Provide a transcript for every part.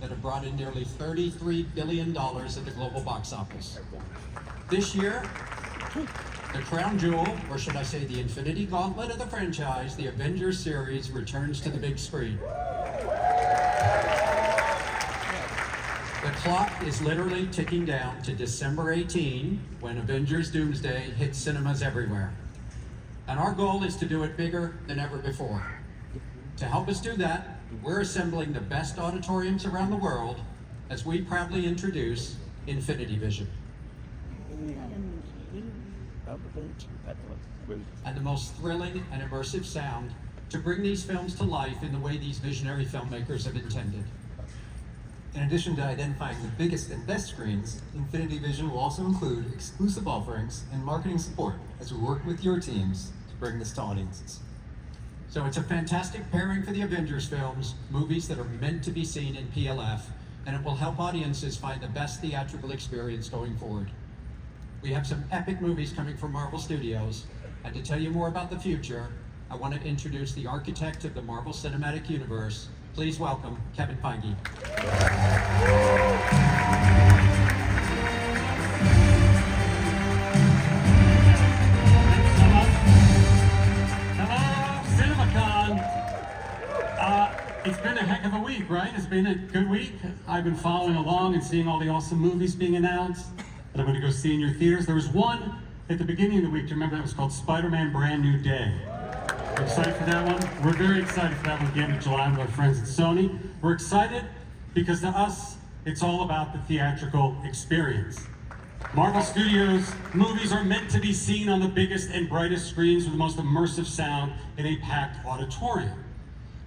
that have brought in nearly $33 billion at the global box office. This year, the crown jewel, or should I say the infinity gauntlet of the franchise, the Avengers series, returns to the big screen. The clock is literally ticking down to December 18, when Avengers Doomsday hits cinemas everywhere. And our goal is to do it bigger than ever before. To help us do that, we're assembling the best auditoriums around the world as we proudly introduce Infinity Vision. And the most thrilling and immersive sound to bring these films to life in the way these visionary filmmakers have intended. In addition to identifying the biggest and best screens, Infinity Vision will also include exclusive offerings and marketing support as we work with your teams to bring this to audiences. So it's a fantastic pairing for the Avengers films, movies that are meant to be seen in PLF, and it will help audiences find the best theatrical experience going forward. We have some epic movies coming from Marvel Studios, and to tell you more about the future, I want to introduce the architect of the Marvel Cinematic Universe. Please welcome Kevin Feige. It's been a heck of a week, right? It's been a good week. I've been following along and seeing all the awesome movies being announced that I'm going to go see in your theaters. There was one at the beginning of the week, do you remember that? It was called Spider-Man Brand New Day. We're excited for that one. We're very excited for that one at the end of July with our friends at Sony. We're excited because to us, it's all about the theatrical experience. Marvel Studios movies are meant to be seen on the biggest and brightest screens with the most immersive sound in a packed auditorium.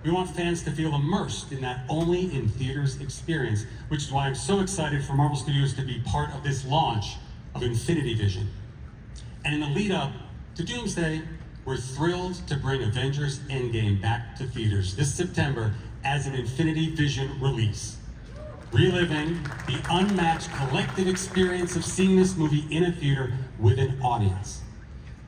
We want fans to feel immersed in that only in theaters experience, which is why I'm so excited for Marvel Studios to be part of this launch of Infinity Vision. And in the lead up to Doomsday, we're thrilled to bring Avengers Endgame back to theaters this September as an Infinity Vision release. Reliving the unmatched collective experience of seeing this movie in a theater with an audience.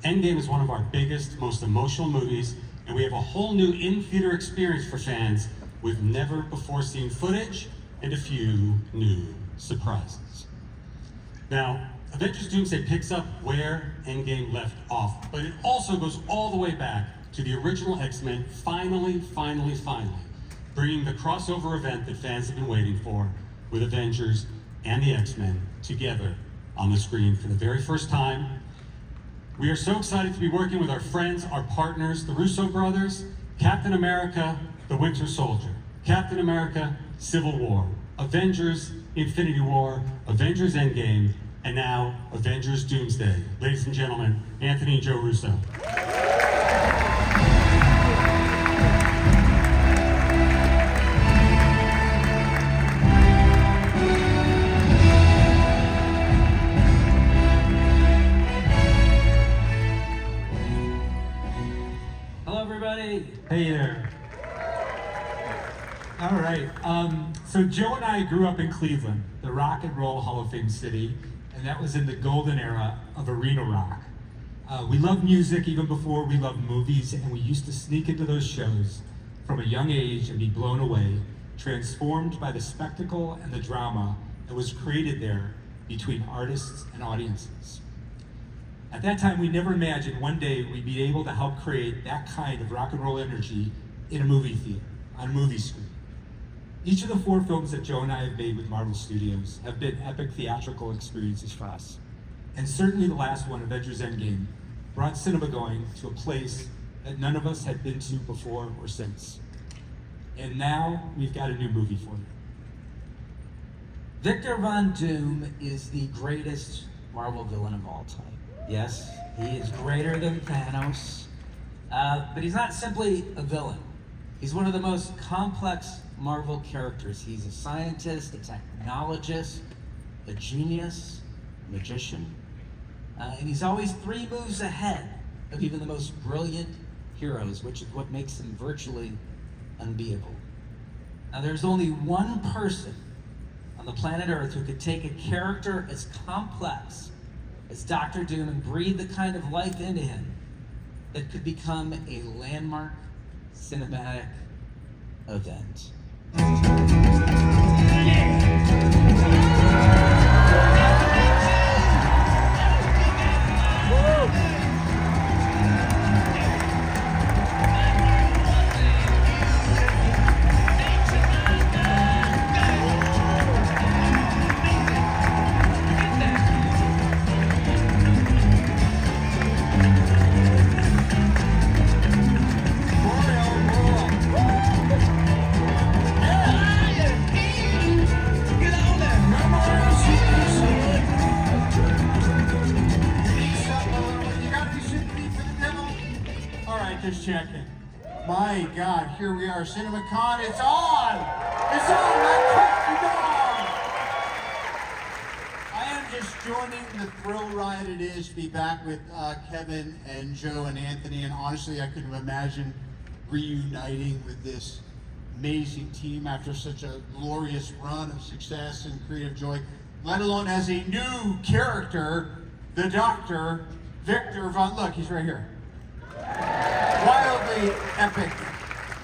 Endgame is one of our biggest, most emotional movies, and we have a whole new in-theater experience for fans with never-before-seen footage and a few new surprises. Now, Avengers Doomsday picks up where Endgame left off, but it also goes all the way back to the original X-Men finally bringing the crossover event that fans have been waiting for with Avengers and the X-Men together on the screen for the very first time. We are so excited to be working with our friends, our partners, the Russo brothers, Captain America, the Winter Soldier, Captain America, Civil War, Avengers, Infinity War, Avengers Endgame, and now Avengers Doomsday. Ladies and gentlemen, Anthony and Joe Russo. Hey there. All right, so Joe and I grew up in Cleveland, the Rock and Roll Hall of Fame city, and that was in the golden era of arena rock. We loved music even before we loved movies, and we used to sneak into those shows from a young age and be blown away, transformed by the spectacle and the drama that was created there between artists and audiences. At that time, we never imagined one day we'd be able to help create that kind of rock and roll energy in a movie theater, on a movie screen. Each of the 4 films that Joe and I have made with Marvel Studios have been epic theatrical experiences for us. And certainly the last one, Avengers Endgame, brought cinema going to a place that none of us had been to before or since. And now we've got a new movie for you. Victor Von Doom is the greatest Marvel villain of all time. Yes, he is greater than Thanos, but he's not simply a villain. He's one of the most complex Marvel characters. He's a scientist, a technologist, a genius, a magician, and he's always 3 moves ahead of even the most brilliant heroes, which is what makes him virtually unbeatable. Now, there's only one person on the planet Earth who could take a character as complex as Dr. Doom and breathe the kind of life into him that could become a landmark cinematic event. my God, here we are, CinemaCon, it's on! It's on, my cat dog! I am just joining the thrill ride it is to be back with Kevin and Joe and Anthony, and honestly, I couldn't imagine reuniting with this amazing team after such a glorious run of success and creative joy, let alone as a new character, the Doctor, Victor Von, look, he's right here. Wildly epic,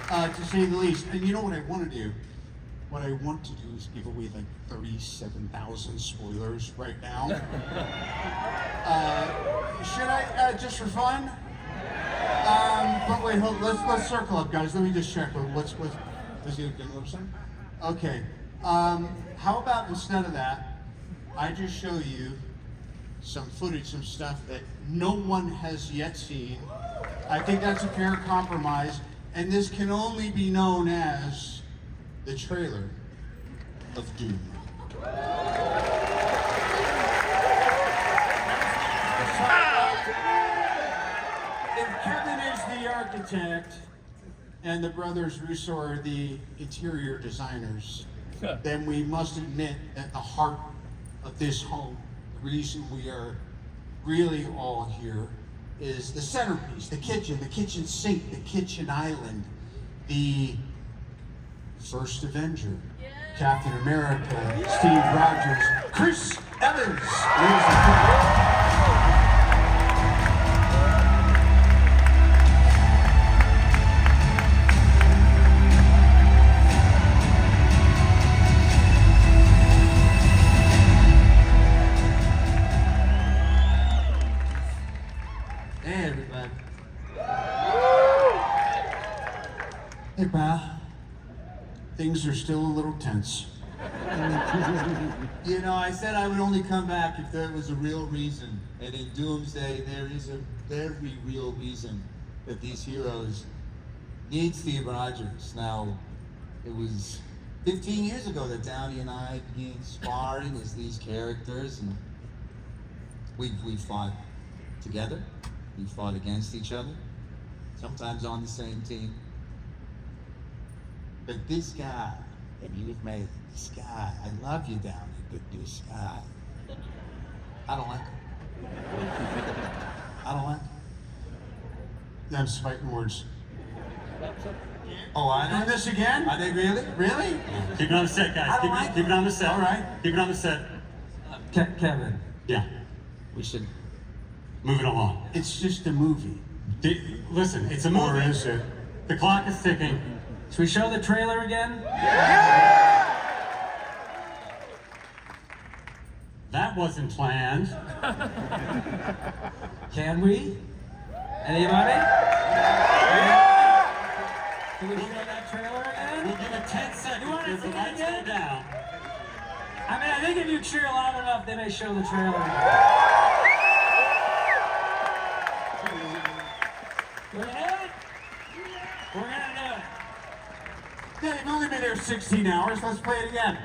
to say the least. And you know what I want to do? What I want to do is give away like 37,000 spoilers right now. Should I, just for fun? But wait, hold, let's circle up, guys. Let me just check. What's does he have a something? Okay. How about instead of that, I just show you some footage, some stuff that no one has yet seen. I think that's a fair compromise, and this can only be known as the trailer of Doom. If Kevin is the architect and the brothers Russo are the interior designers, then we must admit that the heart of this home, the reason we are really all here, is the centerpiece, the kitchen sink, the kitchen island, the first Avenger, Captain America, Steve Rogers, Chris Evans, ladies and gentlemen. Hey everybody. Hey pal. Things are still a little tense. You know, I said I would only come back if there was a real reason. And in Doomsday, there is a very real reason that these heroes need Steve Rogers. Now, it was 15 years ago that Downey and I began sparring as these characters, and we fought together. We fought against each other, sometimes on the same team. But this guy, and you've made this guy, I love you, Downey, but this guy, I don't like him. I don't like him. Them's fighting words. Oh, I know this again? Are they really? Really? Keep it on the set, guys. Keep it on the set. All right. Keep it on the set. Kevin, Yeah. we should. Move it along. It's just a movie. Listen, it's a movie. Or is it? The clock is ticking. Should we show the trailer again? That wasn't planned. Can we? Anybody? Can we show that trailer again? We'll give it 10 seconds. You want to because see the it lights go again? down. I mean, I think if you cheer loud enough, they may show the trailer again. Go ahead. We're gonna do it. Yeah, you've only been there 16 hours. Let's play it again.